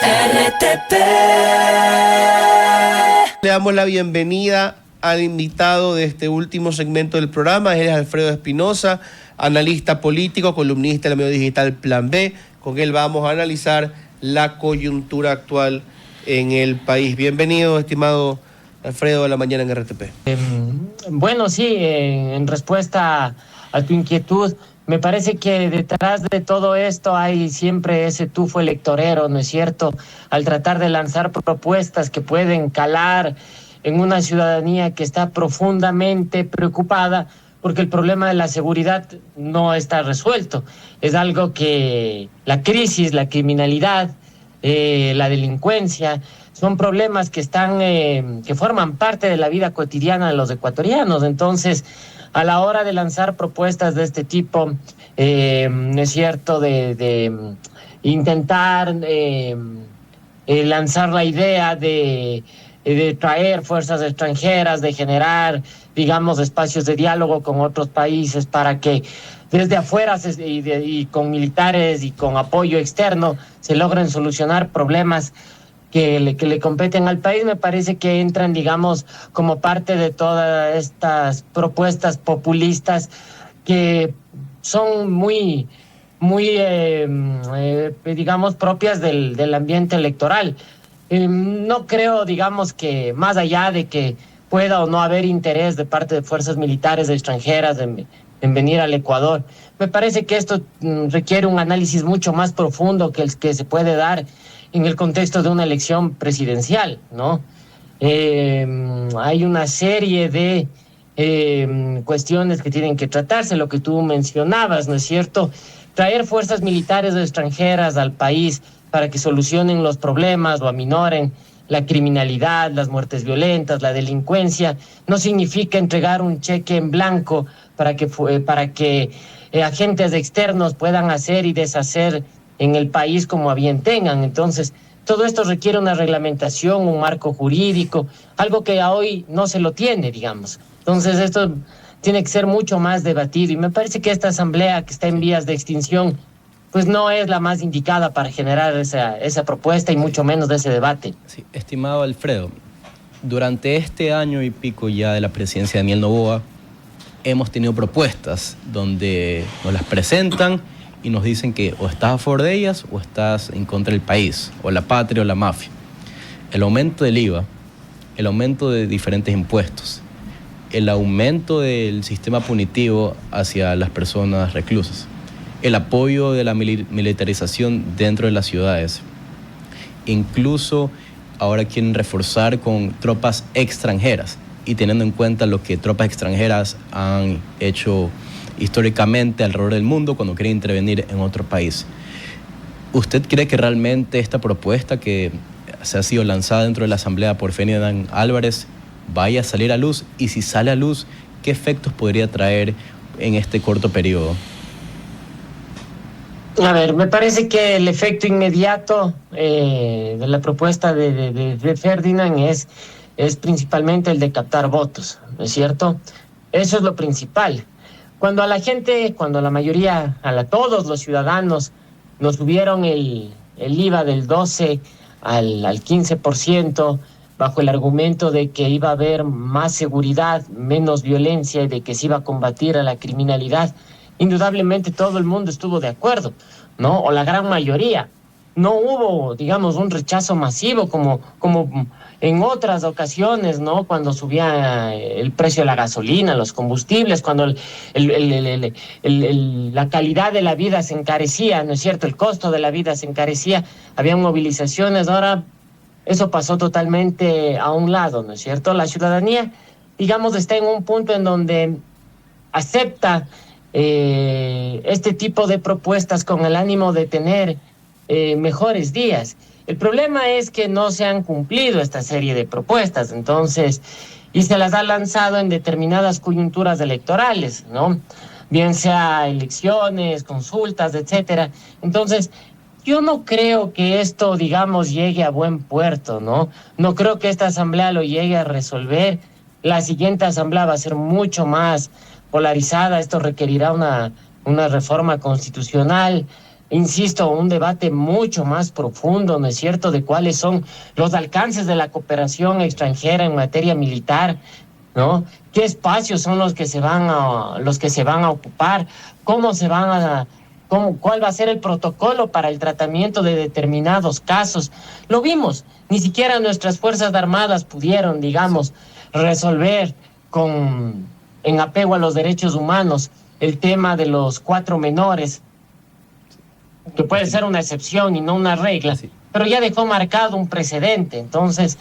RTP. Le damos la bienvenida al invitado de este último segmento del programa. Él es Alfredo Espinosa, analista político, columnista del medio digital Plan B. Con él vamos a analizar la coyuntura actual en el país. Bienvenido, estimado Alfredo, a la mañana en RTP. Bueno, sí, en respuesta a tu inquietud, me parece que detrás de todo esto hay siempre ese tufo electorero, ¿no es cierto? Al tratar de lanzar propuestas que pueden calar en una ciudadanía que está profundamente preocupada porque el problema de la seguridad no está resuelto. Es algo que la crisis, la criminalidad, la delincuencia, son problemas que están, que forman parte de la vida cotidiana de los ecuatorianos. Entonces, a la hora de lanzar propuestas de este tipo, ¿no es cierto?, de intentar lanzar la idea de traer fuerzas extranjeras, de generar, digamos, espacios de diálogo con otros países para que desde afuera y con militares y con apoyo externo se logren solucionar problemas que le competen al país, me parece que entran, digamos, como parte de todas estas propuestas populistas que son muy digamos, propias del ambiente electoral. No creo, digamos, que más allá de que pueda o no haber interés de parte de fuerzas militares extranjeras en venir al Ecuador, me parece que esto requiere un análisis mucho más profundo que el que se puede dar en el contexto de una elección presidencial, ¿no? Hay una serie de cuestiones que tienen que tratarse, lo que tú mencionabas, ¿no es cierto? Traer fuerzas militares extranjeras al país para que solucionen los problemas o aminoren la criminalidad, las muertes violentas, la delincuencia, no significa entregar un cheque en blanco para que agentes externos puedan hacer y deshacer en el país como a bien tengan. Entonces, todo esto requiere una reglamentación, un marco jurídico, algo que a hoy no se lo tiene, digamos. Entonces, esto tiene que ser mucho más debatido y me parece que esta asamblea que está en vías de extinción pues no es la más indicada para generar esa propuesta y mucho menos de ese debate. Sí, estimado Alfredo, durante este año y pico ya de la presidencia de Daniel Noboa, hemos tenido propuestas donde nos las presentan y nos dicen que o estás a favor de ellas o estás en contra del país, o la patria o la mafia. El aumento del IVA, el aumento de diferentes impuestos, el aumento del sistema punitivo hacia las personas reclusas, el apoyo de la militarización dentro de las ciudades. Incluso ahora quieren reforzar con tropas extranjeras y teniendo en cuenta lo que tropas extranjeras han hecho históricamente alrededor del mundo cuando quieren intervenir en otro país. ¿Usted cree que realmente esta propuesta que se ha sido lanzada dentro de la Asamblea por Ferdinand Álvarez vaya a salir a luz? Y si sale a luz, ¿qué efectos podría traer en este corto periodo? A ver, me parece que el efecto inmediato de la propuesta de Ferdinand es principalmente el de captar votos, ¿no es cierto? Eso es lo principal. Cuando a la gente, cuando a la mayoría, todos los ciudadanos nos subieron el IVA del 12 al 15%, bajo el argumento de que iba a haber más seguridad, menos violencia y de que se iba a combatir a la criminalidad, indudablemente todo el mundo estuvo de acuerdo, ¿no? O la gran mayoría. No hubo, digamos, un rechazo masivo como en otras ocasiones, ¿no? Cuando subía el precio de la gasolina, los combustibles, cuando la calidad de la vida se encarecía, ¿no es cierto? El costo de la vida se encarecía, había movilizaciones. Ahora eso pasó totalmente a un lado, ¿no es cierto? La ciudadanía, digamos, está en un punto en donde acepta este tipo de propuestas con el ánimo de tener mejores días. El problema es que no se han cumplido esta serie de propuestas, entonces, y se las ha lanzado en determinadas coyunturas electorales, ¿no? Bien sea elecciones, consultas, etcétera. Entonces, yo no creo que esto, digamos, llegue a buen puerto, ¿no? No creo que esta asamblea lo llegue a resolver. La siguiente asamblea va a ser mucho más polarizada. Esto requerirá una reforma constitucional. insisto, un debate mucho más profundo, ¿no es cierto?, de cuáles son los alcances de la cooperación extranjera en materia militar, ¿no? ¿Qué espacios son los que se van a ocupar? ¿Cómo se van a cuál va a ser el protocolo para el tratamiento de determinados casos? Lo vimos, ni siquiera nuestras Fuerzas Armadas pudieron, digamos, resolver en apego a los derechos humanos el tema de los 4 menores, que puede ser una excepción y no una regla, pero ya dejó marcado un precedente. Entonces,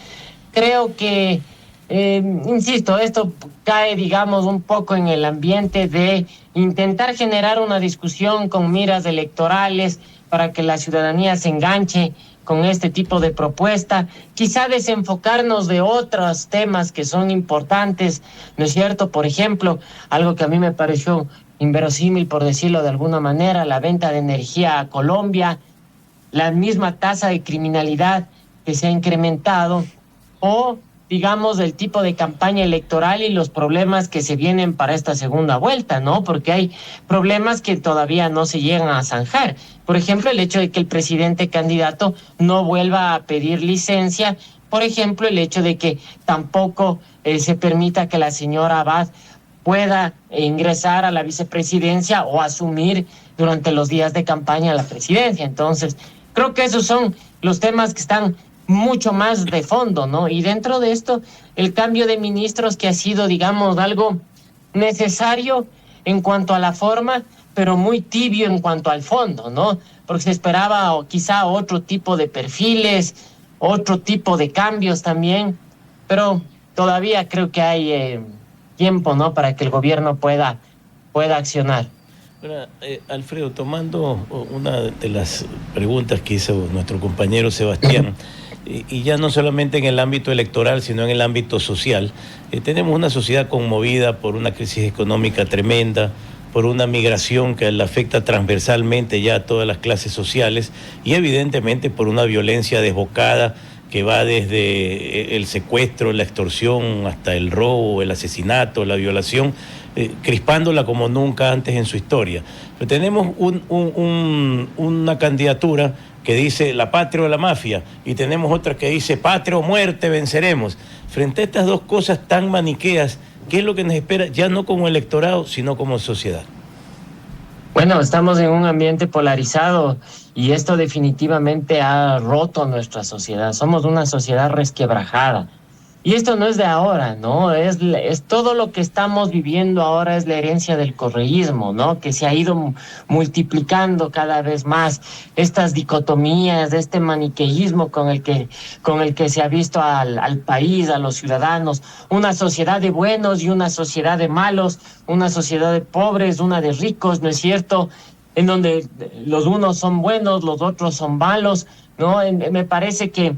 creo que, insisto, esto cae, digamos, un poco en el ambiente de intentar generar una discusión con miras electorales para que la ciudadanía se enganche con este tipo de propuesta, quizá desenfocarnos de otros temas que son importantes, ¿no es cierto? Por ejemplo, algo que a mí me pareció inverosímil, por decirlo de alguna manera, la venta de energía a Colombia, la misma tasa de criminalidad que se ha incrementado, o digamos, el tipo de campaña electoral y los problemas que se vienen para esta segunda vuelta, ¿no? Porque hay problemas que todavía no se llegan a zanjar. Por ejemplo, el hecho de que el presidente candidato no vuelva a pedir licencia. Por ejemplo, el hecho de que tampoco se permita que la señora Abad pueda ingresar a la vicepresidencia o asumir durante los días de campaña la presidencia. Entonces, creo que esos son los temas que están mucho más de fondo, ¿no? Y dentro de esto, el cambio de ministros, que ha sido, digamos, algo necesario en cuanto a la forma, pero muy tibio en cuanto al fondo, ¿no? Porque se esperaba quizá otro tipo de perfiles, otro tipo de cambios también, pero todavía creo que hay tiempo, ¿no?, para que el gobierno pueda accionar. Bueno, Alfredo, tomando una de las preguntas que hizo nuestro compañero Sebastián, y ya no solamente en el ámbito electoral, sino en el ámbito social, tenemos una sociedad conmovida por una crisis económica tremenda, por una migración que le afecta transversalmente ya a todas las clases sociales y evidentemente por una violencia desbocada que va desde el secuestro, la extorsión, hasta el robo, el asesinato, la violación, crispándola como nunca antes en su historia. Pero tenemos una candidatura que dice la patria o la mafia, y tenemos otra que dice patria o muerte, venceremos. Frente a estas dos cosas tan maniqueas, ¿qué es lo que nos espera, ya no como electorado, sino como sociedad? Bueno, estamos en un ambiente polarizado y esto definitivamente ha roto nuestra sociedad. Somos una sociedad resquebrajada. Y esto no es de ahora, ¿no? Es todo lo que estamos viviendo ahora, es la herencia del correísmo, ¿no? Que se ha ido multiplicando cada vez más. Estas dicotomías, este maniqueísmo con el que se ha visto al país, a los ciudadanos. Una sociedad de buenos y una sociedad de malos, una sociedad de pobres, una de ricos, ¿no es cierto? En donde los unos son buenos, los otros son malos, ¿no? Me parece que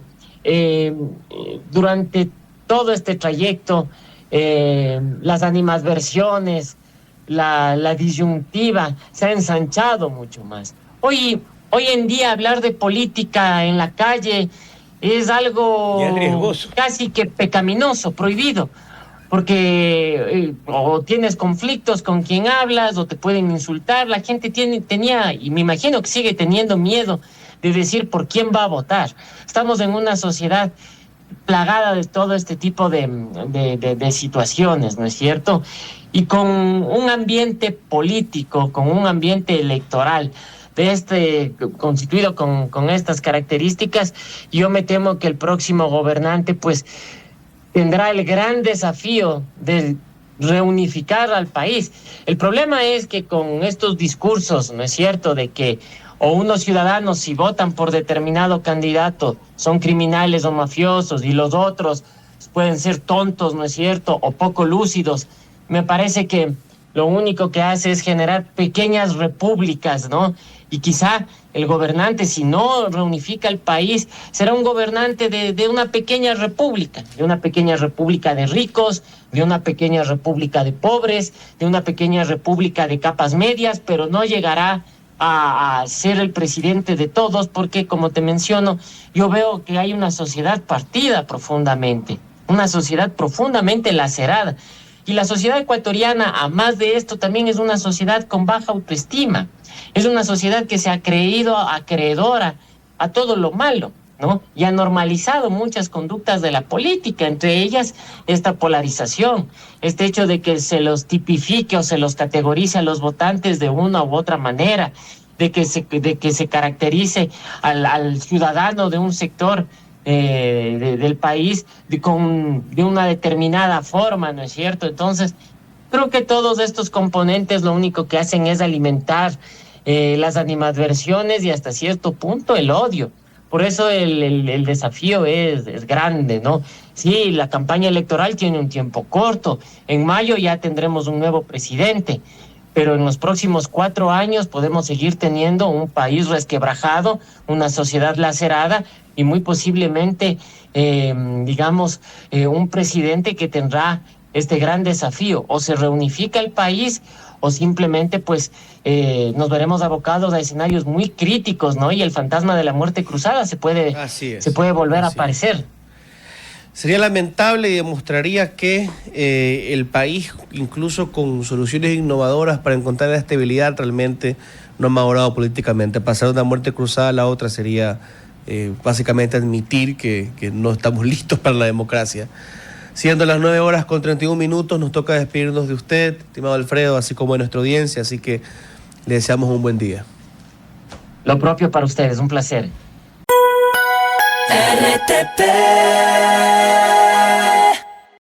durante todo este trayecto, las animadversiones, la disyuntiva se ha ensanchado mucho más. Hoy en día hablar de política en la calle es algo casi que pecaminoso, prohibido, porque o tienes conflictos con quien hablas o te pueden insultar. La gente tenía, y me imagino que sigue teniendo, miedo de decir por quién va a votar. Estamos en una sociedad plagada de todo este tipo de situaciones, ¿no es cierto? Y con un ambiente político, con un ambiente electoral constituido con estas características, yo me temo que el próximo gobernante pues tendrá el gran desafío de reunificar al país. El problema es que con estos discursos, ¿no es cierto?, de que o unos ciudadanos, si votan por determinado candidato, son criminales o mafiosos, y los otros pueden ser tontos, ¿no es cierto?, o poco lúcidos. Me parece que lo único que hace es generar pequeñas repúblicas, ¿no? Y quizá el gobernante, si no reunifica el país, será un gobernante de una pequeña república, de ricos, de una pequeña república de pobres, de una pequeña república de capas medias, pero no llegará a ser el presidente de todos, porque, como te menciono, yo veo que hay una sociedad partida profundamente, una sociedad profundamente lacerada. Y la sociedad ecuatoriana, a más de esto, también es una sociedad con baja autoestima. Es una sociedad que se ha creído acreedora a todo lo malo, ¿no? Y ha normalizado muchas conductas de la política, entre ellas esta polarización, este hecho de que se los tipifique o se los categorice a los votantes de una u otra manera, de que se caracterice al ciudadano de un sector del país de una determinada forma, ¿no es cierto? Entonces, creo que todos estos componentes lo único que hacen es alimentar las animadversiones y hasta cierto punto el odio. Por eso el desafío es grande, ¿no? Sí, la campaña electoral tiene un tiempo corto. En mayo ya tendremos un nuevo presidente, pero en los próximos 4 años podemos seguir teniendo un país resquebrajado, una sociedad lacerada y muy posiblemente, un presidente que tendrá este gran desafío. O se reunifica el país o simplemente nos veremos abocados a escenarios muy críticos, ¿no? Y el fantasma de la muerte cruzada se puede volver a aparecer. Sería lamentable y demostraría que el país, incluso con soluciones innovadoras para encontrar la estabilidad, realmente no ha madurado políticamente. Pasar de una muerte cruzada a la otra sería básicamente admitir que no estamos listos para la democracia. Siendo las 9:31, nos toca despedirnos de usted, estimado Alfredo, así como de nuestra audiencia, así que le deseamos un buen día. Lo propio para ustedes, un placer. RTP